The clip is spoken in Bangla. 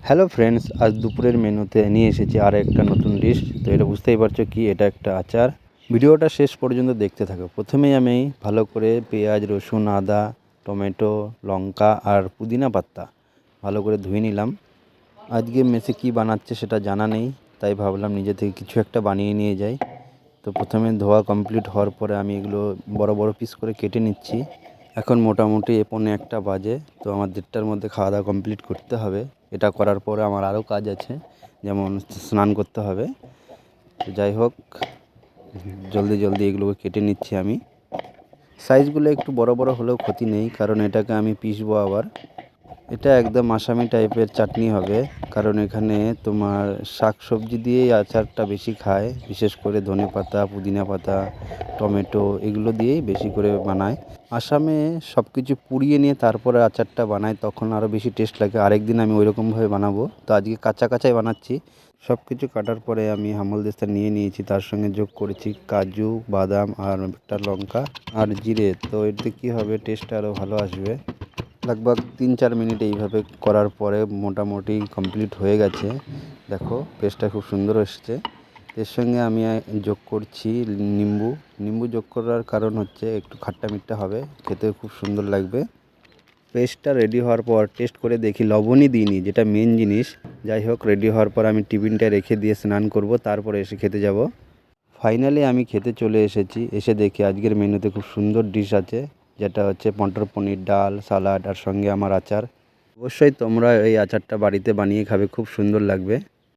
হ্যালো ফ্রেন্ডস, আজ দুপুরের মেনুতে নিয়ে এসেছি আর একটা নতুন ডিশ। তো এটা বুঝতেই পারছো কি, এটা একটা আচার। ভিডিওটা শেষ পর্যন্ত দেখতে থাকো। প্রথমেই আমি ভালো করে পেঁয়াজ, রসুন, আদা, টমেটো, লঙ্কা আর পুদিনা পাতা ভালো করে ধুয়ে নিলাম। আজকে মেসে কি বানাচ্ছে সেটা জানা নেই, তাই ভাবলাম নিজে থেকে কিছু একটা বানিয়ে নিয়ে যাই। তো প্রথমে ধোয়া কমপ্লিট হওয়ার পরে আমি এগুলো বড় বড় পিস করে কেটে নিচ্ছি। এখন মোটামুটি 1:45 বাজে। তো আমার 1:30টার মধ্যে খাওয়া দাওয়া কমপ্লিট করতে হবে। এটা করার পরে আমার আরও কাজ আছে, যেমন স্নান করতে হবে। তো যাই হোক, জলদি জলদি এগুলোকে কেটে নিচ্ছি আমি। সাইজগুলো একটু বড় বড় হলেও ক্ষতি নেই, কারণ এটাকে আমি পিসবো আবার। এটা একদম আসামি টাইপের চাটনি হবে, কারণ এখানে তোমার শাক সবজি দিয়েই আচারটা বেশি খায়। বিশেষ করে ধনেপাতা, পুদিনা পাতা, টমেটো এগুলো দিয়েই বেশি করে বানায়। আসামে সব কিছু পুড়িয়ে নিয়ে তারপরে আচারটা বানায়, তখন আরও বেশি টেস্ট লাগে। আরেকদিন আমি ওইরকমভাবে বানাবো। তো আজকে কাঁচা কাঁচাই বানাচ্ছি। সব কিছু কাটার পরে আমি হামলদিস্তা নিয়ে নিয়েছি, তার সঙ্গে যোগ করেছি কাজু, বাদাম আর একটা লঙ্কা আর জিরে। তো এতে কী হবে, টেস্টটা আরও ভালো আসবে। लगभग 3-4 মিনিট এইভাবে করার পরে মোটামুটি কমপ্লিট হয়ে গেছে। দেখো পেস্টটা খুব সুন্দর এসেছে। এর সঙ্গে আমি যোগ করছি নিম্বু যোগ করার কারণ হচ্ছে একটু খাট্টা মিঠা হবে, খেতে খুব সুন্দর লাগবে। পেস্টটা রেডি হওয়ার পর টেস্ট করে দেখি লবণই দিইনি, যেটা মেন জিনিস। যাই হোক, রেডি হওয়ার পর আমি টিফিনটা রেখে দিয়ে স্নান করব, তারপরে এসে খেতে যাব। ফাইনালি আমি খেতে চলে এসেছি। এসে দেখি আজকের মেনুতে খুব সুন্দর ডিশ আছে, যেটা হচ্ছে মটর পনির, ডাল, সালাড আর সঙ্গে আমার আচার। অবশ্যই তোমরা এই আচারটা বাড়িতে বানিয়ে খাবে, খুব সুন্দর লাগবে।